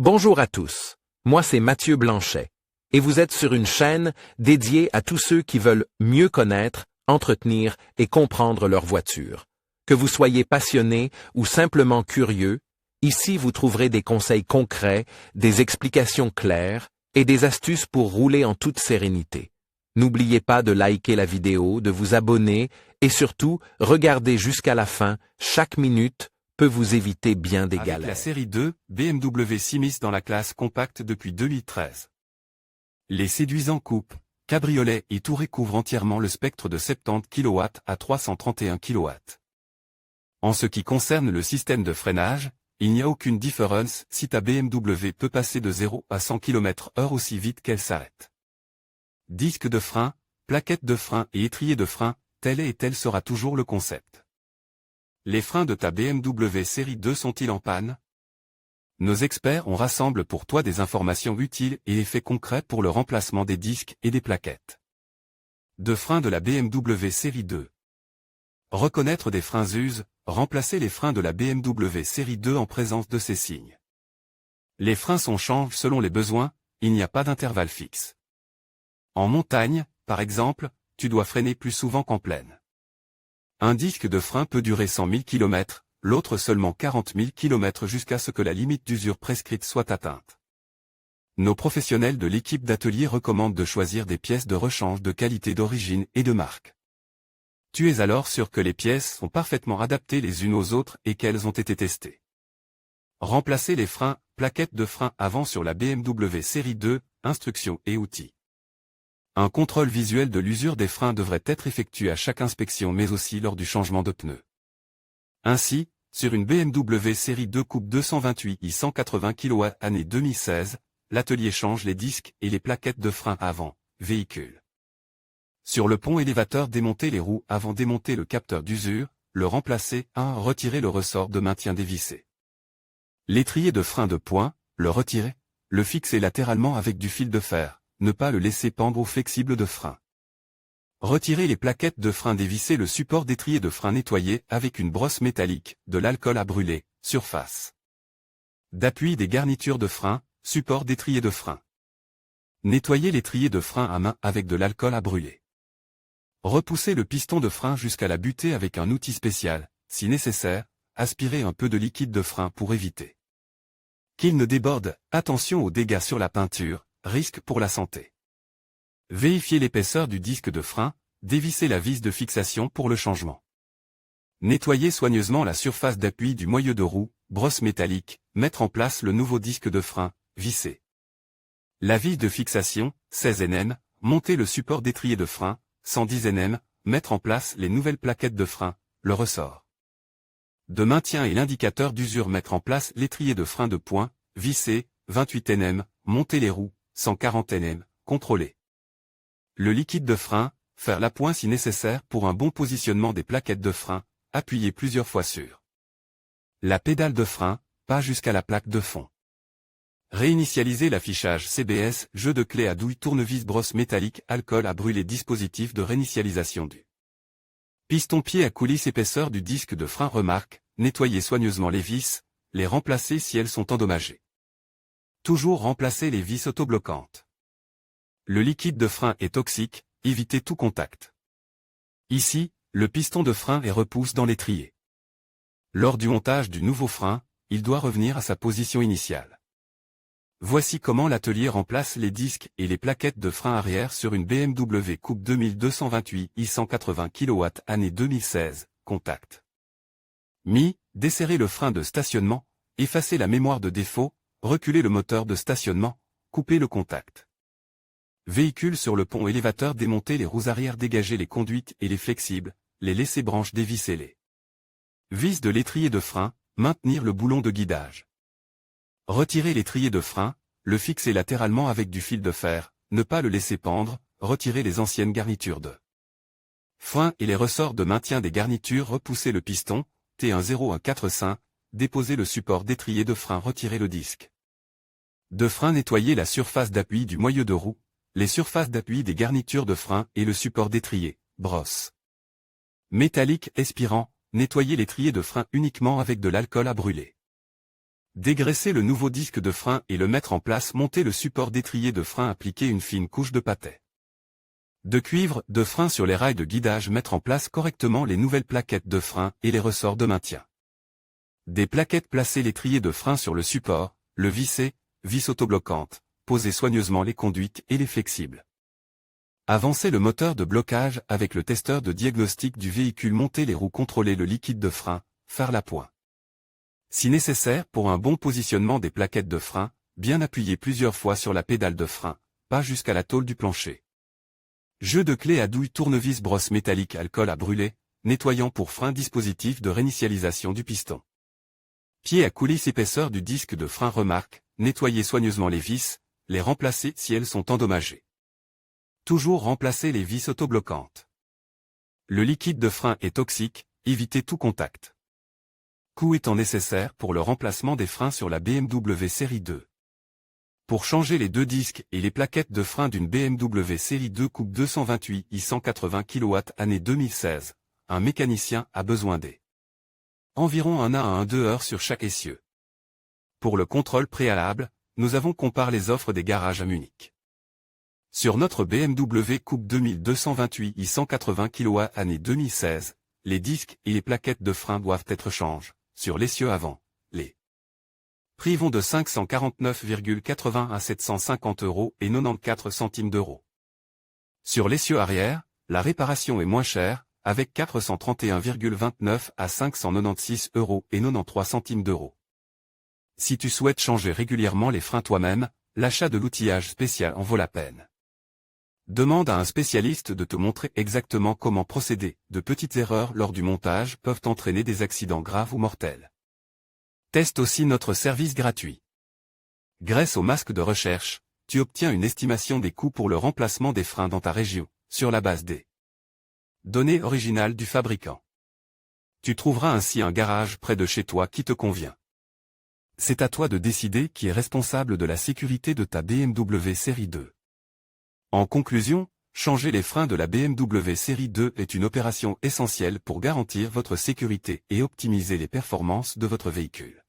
Bonjour à tous, moi c'est Mathieu Blanchet, et vous êtes sur une chaîne dédiée à tous ceux qui veulent mieux connaître, entretenir et comprendre leur voiture. Que vous soyez passionné ou simplement curieux, ici vous trouverez des conseils concrets, des explications claires et des astuces pour rouler en toute sérénité. N'oubliez pas de liker la vidéo, de vous abonner et surtout, regardez jusqu'à la fin, chaque minute peut vous éviter bien des galères. Avec la série 2, BMW s'immisce dans la classe compacte depuis 2013. Les séduisants coupes, cabriolets et tourées couvrent entièrement le spectre de 70 kW à 331 kW. En ce qui concerne le système de freinage, il n'y a aucune différence si ta BMW peut passer de 0 à 100 km/h aussi vite qu'elle s'arrête. Disque de frein, plaquettes de frein et étrier de frein, tel est et tel sera toujours le concept. Les freins de ta BMW série 2 sont-ils en panne? Nos experts ont rassemblé pour toi des informations utiles et effets concrets pour le remplacement des disques et des plaquettes de freins de la BMW série 2. Reconnaître des freins usés, remplacer les freins de la BMW série 2 en présence de ces signes. Les freins changent selon les besoins, il n'y a pas d'intervalle fixe. En montagne, par exemple, tu dois freiner plus souvent qu'en plaine. Un disque de frein peut durer 100 000 km, l'autre seulement 40 000 km jusqu'à ce que la limite d'usure prescrite soit atteinte. Nos professionnels de l'équipe d'atelier recommandent de choisir des pièces de rechange de qualité d'origine et de marque. Tu es alors sûr que les pièces sont parfaitement adaptées les unes aux autres et qu'elles ont été testées. Remplacer les freins, plaquettes de frein avant sur la BMW série 2, instructions et outils. Un contrôle visuel de l'usure des freins devrait être effectué à chaque inspection mais aussi lors du changement de pneus. Ainsi, sur une BMW série 2 coupe 228i 180 kW année 2016, l'atelier change les disques et les plaquettes de frein avant, véhicule. Sur le pont élévateur, démonter les roues avant, démonter le capteur d'usure, le remplacer, retirer le ressort de maintien dévissé. L'étrier de frein de poing, le retirer, le fixer latéralement avec du fil de fer. Ne pas le laisser pendre au flexible de frein. Retirer les plaquettes de frein, dévisser le support d'étrier de frein, nettoyer avec une brosse métallique, de l'alcool à brûler, surface d'appui des garnitures de frein, support d'étrier de frein. Nettoyer l'étrier de frein à main avec de l'alcool à brûler. Repousser le piston de frein jusqu'à la butée avec un outil spécial, si nécessaire, aspirer un peu de liquide de frein pour éviter qu'il ne déborde, attention aux dégâts sur la peinture, risque pour la santé. Vérifier l'épaisseur du disque de frein, dévisser la vis de fixation pour le changement. Nettoyer soigneusement la surface d'appui du moyeu de roue, brosse métallique, mettre en place le nouveau disque de frein, visser la vis de fixation, 16 Nm, monter le support d'étrier de frein, 110 Nm, mettre en place les nouvelles plaquettes de frein, le ressort de maintien et l'indicateur d'usure, mettre en place l'étrier de frein de poing, visser, 28 Nm, monter les roues, 140 Nm, contrôler le liquide de frein, faire l'appoint si nécessaire pour un bon positionnement des plaquettes de frein, appuyer plusieurs fois sur la pédale de frein, pas jusqu'à la plaque de fond. Réinitialiser l'affichage CBS, jeu de clé à douille, tournevis, brosse métallique, alcool à brûler, dispositif de réinitialisation du piston-pied à coulisse, épaisseur du disque de frein, remarque, nettoyer soigneusement les vis, les remplacer si elles sont endommagées. Toujours remplacer les vis autobloquantes. Le liquide de frein est toxique, évitez tout contact. Ici, le piston de frein est repousse dans l'étrier. Lors du montage du nouveau frein, il doit revenir à sa position initiale. Voici comment l'atelier remplace les disques et les plaquettes de frein arrière sur une BMW coupe 2228i 180 kW année 2016, contact. Desserrer le frein de stationnement, effacer la mémoire de défaut, reculer le moteur de stationnement, couper le contact. Véhicule sur le pont élévateur, démonter les roues arrière, dégager les conduites et les flexibles, les laisser branches, dévisser les vis de l'étrier de frein, maintenir le boulon de guidage. Retirer l'étrier de frein, le fixer latéralement avec du fil de fer, ne pas le laisser pendre, retirer les anciennes garnitures de frein et les ressorts de maintien des garnitures, repousser le piston, T1014, déposer le support d'étrier de frein, retirer le disque de frein, nettoyer la surface d'appui du moyeu de roue, les surfaces d'appui des garnitures de frein et le support d'étrier, brosse métallique aspirant, nettoyer l'étrier de frein uniquement avec de l'alcool à brûler. Dégraisser le nouveau disque de frein et le mettre en place. Monter le support d'étrier de frein. Appliquer une fine couche de pâté de cuivre de frein sur les rails de guidage. Mettre en place correctement les nouvelles plaquettes de frein et les ressorts de maintien. Des plaquettes. Placer l'étrier de frein sur le support, le visser, vis autobloquante, poser soigneusement les conduites et les flexibles. Avancer le moteur de blocage avec le testeur de diagnostic du véhicule. Monter les roues. Contrôler le liquide de frein, faire l'appoint. Si nécessaire pour un bon positionnement des plaquettes de frein, bien appuyer plusieurs fois sur la pédale de frein, pas jusqu'à la tôle du plancher. Jeu de clé à douille. Tournevis. Brosse métallique. Alcool à brûler, nettoyant pour frein. Dispositif de réinitialisation du piston. Pied à coulisses. Épaisseur du disque de frein. Remarque, nettoyer soigneusement les vis, les remplacer si elles sont endommagées. Toujours remplacer les vis autobloquantes. Le liquide de frein est toxique, évitez tout contact. Coût étant nécessaire pour le remplacement des freins sur la BMW série 2. Pour changer les deux disques et les plaquettes de frein d'une BMW série 2 coupe 228 i 180 kW année 2016, un mécanicien a besoin environ 1 à 2 heures sur chaque essieu. Pour le contrôle préalable, nous avons comparé les offres des garages à Munich. Sur notre BMW coupe 2228 i 180 kW année 2016, les disques et les plaquettes de frein doivent être changés. Sur l'essieu avant, les prix vont de 549,80 à 750 € et 94 centimes d'euros. Sur l'essieu arrière, la réparation est moins chère, avec 431,29 à 596 € et 93 centimes d'euros. Si tu souhaites changer régulièrement les freins toi-même, l'achat de l'outillage spécial en vaut la peine. Demande à un spécialiste de te montrer exactement comment procéder. De petites erreurs lors du montage peuvent entraîner des accidents graves ou mortels. Teste aussi notre service gratuit. Grâce au masque de recherche, tu obtiens une estimation des coûts pour le remplacement des freins dans ta région, sur la base des données originales du fabricant. Tu trouveras ainsi un garage près de chez toi qui te convient. C'est à toi de décider qui est responsable de la sécurité de ta BMW série 2. En conclusion, changer les freins de la BMW série 2 est une opération essentielle pour garantir votre sécurité et optimiser les performances de votre véhicule.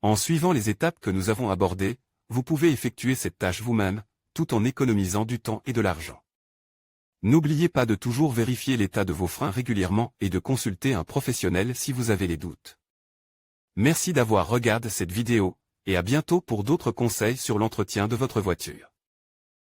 En suivant les étapes que nous avons abordées, vous pouvez effectuer cette tâche vous-même, tout en économisant du temps et de l'argent. N'oubliez pas de toujours vérifier l'état de vos freins régulièrement et de consulter un professionnel si vous avez des doutes. Merci d'avoir regardé cette vidéo, et à bientôt pour d'autres conseils sur l'entretien de votre voiture.